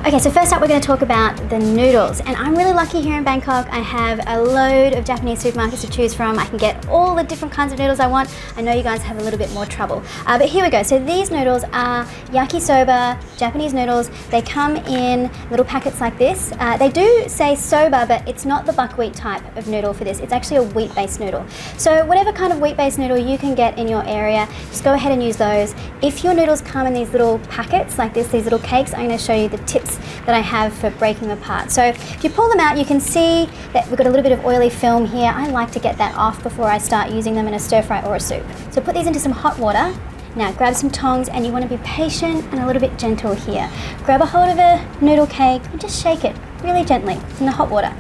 Okay, so first up we're going to talk about the noodles, and I'm really lucky here in Bangkok. I have a load of Japanese supermarkets to choose from. I can get all the different kinds of noodles I want. I know you guys have a little bit more trouble, but here we go. So these noodles are yakisoba, Japanese noodles. They come in little packets like this. They do say soba, but it's not the buckwheat type of noodle for this. It's actually a wheat-based noodle. So whatever kind of wheat-based noodle you can get in your area, just go ahead and use those. If your noodles come in these little packets like this, these little cakes, I'm going to show you the tips that I have for breaking them apart. So if you pull them out, you can see that we've got a little bit of oily film here. I like to get that off before I start using them in a stir fry or a soup. So put these into some hot water. Now grab some tongs, and you want to be patient and a little bit gentle here. Grab a hold of a noodle cake and just shake it really gently in the hot water.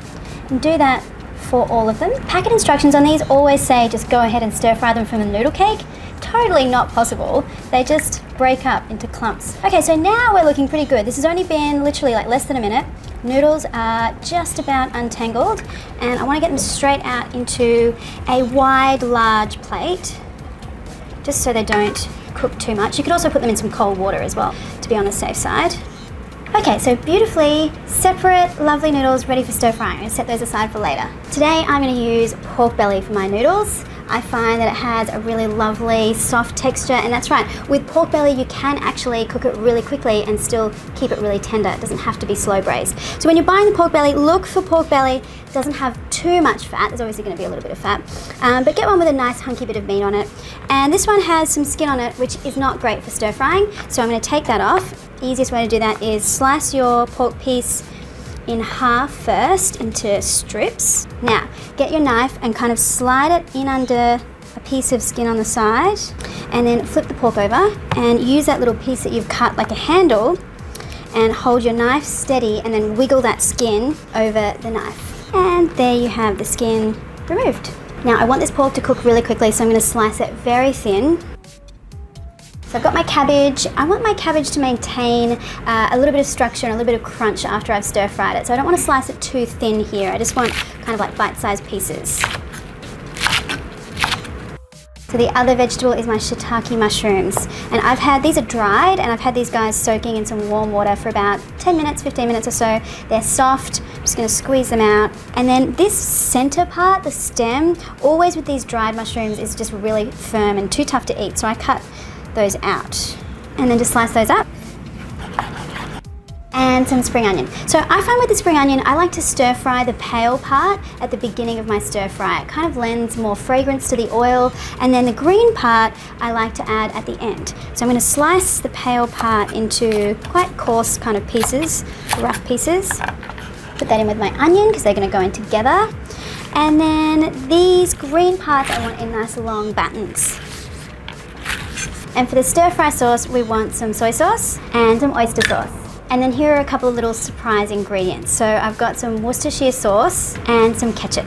And do that for all of them. Packet instructions on these always say just go ahead and stir fry them from the noodle cake. Totally not possible. They just break up into clumps. Okay, so now we're looking pretty good. This has only been literally like less than a minute. Noodles are just about untangled, and I want to get them straight out into a wide, large plate, just so they don't cook too much. You could also put them in some cold water as well, to be on the safe side. Okay, so beautifully separate, lovely noodles ready for stir frying. I'm going to set those aside for later. Today I'm going to use pork belly for my noodles. I find that it has a really lovely soft texture, and that's right, with pork belly you can actually cook it really quickly and still keep it really tender. It doesn't have to be slow braised. So when you're buying the pork belly, look for pork belly. It doesn't have too much fat. There's obviously going to be a little bit of fat, but get one with a nice hunky bit of meat on it. And this one has some skin on it, which is not great for stir frying, so I'm going to take that off. Easiest way to do that is slice your pork piece in half first into strips. Now get your knife and kind of slide it in under a piece of skin on the side, and then flip the pork over and use that little piece that you've cut like a handle, and hold your knife steady and then wiggle that skin over the knife, and there you have the skin removed. Now I want this pork to cook really quickly, so I'm going to slice it very thin. So I've got my cabbage. I want my cabbage to maintain a little bit of structure and a little bit of crunch after I've stir fried it. So I don't want to slice it too thin here. I just want kind of like bite-sized pieces. So the other vegetable is my shiitake mushrooms. And these are dried, and I've had these guys soaking in some warm water for about 10 minutes, 15 minutes or so. They're soft. I'm just going to squeeze them out. And then this center part, the stem, always with these dried mushrooms is just really firm and too tough to eat. So I cut those out and then just slice those up. And some spring onion. So I find with the spring onion, I like to stir fry the pale part at the beginning of my stir fry. It kind of lends more fragrance to the oil, and then the green part I like to add at the end. So I'm going to slice the pale part into quite coarse kind of pieces, rough pieces. Put that in with my onion because they're going to go in together. And then these green parts I want in nice long battens. And for the stir fry sauce, we want some soy sauce and some oyster sauce. And then here are a couple of little surprise ingredients. So I've got some Worcestershire sauce and some ketchup.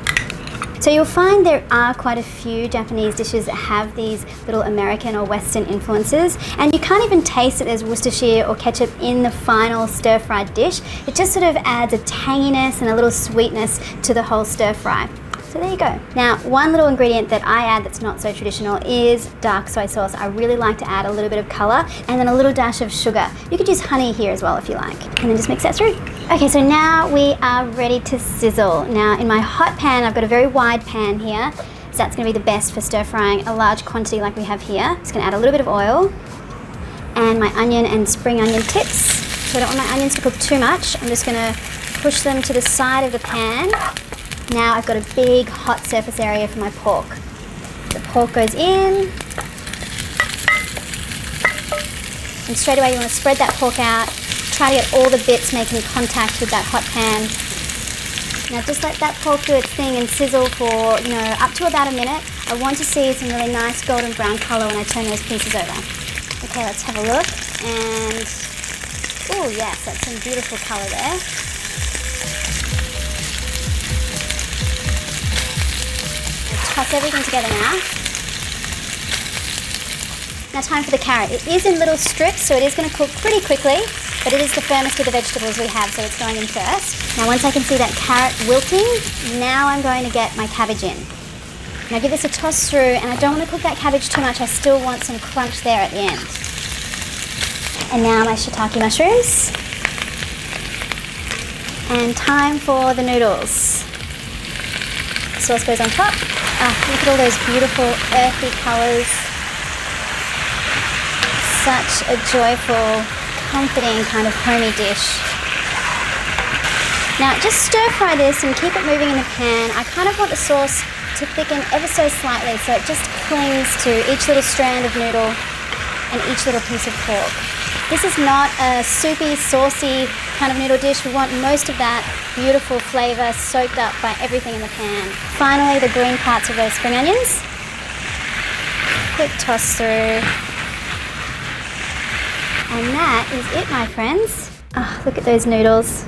So you'll find there are quite a few Japanese dishes that have these little American or Western influences, and you can't even taste that there's Worcestershire or ketchup in the final stir fried dish. It just sort of adds a tanginess and a little sweetness to the whole stir fry. So there you go. Now, one little ingredient that I add that's not so traditional is dark soy sauce. I really like to add a little bit of color, and then a little dash of sugar. You could use honey here as well if you like. And then just mix that through. Okay, so now we are ready to sizzle. Now in my hot pan, I've got a very wide pan here. So that's gonna be the best for stir frying a large quantity like we have here. Just gonna add a little bit of oil and my onion and spring onion tips. So I don't want my onions to cook too much. I'm just gonna push them to the side of the pan. Now I've got a big hot surface area for my pork. The pork goes in. And straight away you want to spread that pork out. Try to get all the bits making contact with that hot pan. Now just let that pork do its thing and sizzle for, up to about a minute. I want to see some really nice golden brown color when I turn those pieces over. Okay, let's have a look. And, oh yes, that's some beautiful color there. Toss everything together now. Now time for the carrot. It is in little strips, so it is going to cook pretty quickly, but it is the firmest of the vegetables we have, so it's going in first. Now once I can see that carrot wilting, now I'm going to get my cabbage in. Now give this a toss through, and I don't want to cook that cabbage too much. I still want some crunch there at the end. And now my shiitake mushrooms. And time for the noodles. Sauce goes on top. Look at all those beautiful earthy colours. Such a joyful, comforting kind of homey dish. Now just stir fry this and keep it moving in the pan. I kind of want the sauce to thicken ever so slightly so it just clings to each little strand of noodle and each little piece of pork. This is not a soupy, saucy kind of noodle dish. We want most of that beautiful flavour soaked up by everything in the pan. Finally, the green parts of those spring onions. Quick toss through. And that is it, my friends. Look at those noodles.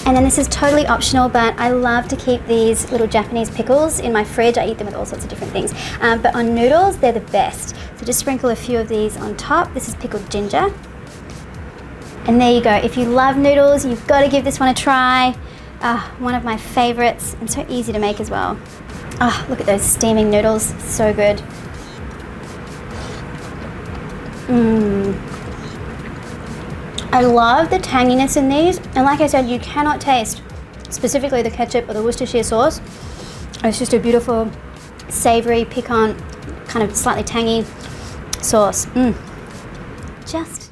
And then this is totally optional, but I love to keep these little Japanese pickles in my fridge. I eat them with all sorts of different things. But on noodles, they're the best. So just sprinkle a few of these on top. This is pickled ginger. And there you go. If you love noodles, you've got to give this one a try. One of my favorites, and so easy to make as well. Look at those steaming noodles. So good. I love the tanginess in these, and like I said, you cannot taste specifically the ketchup or the Worcestershire sauce. It's just a beautiful, savoury, piquant, kind of slightly tangy sauce. Just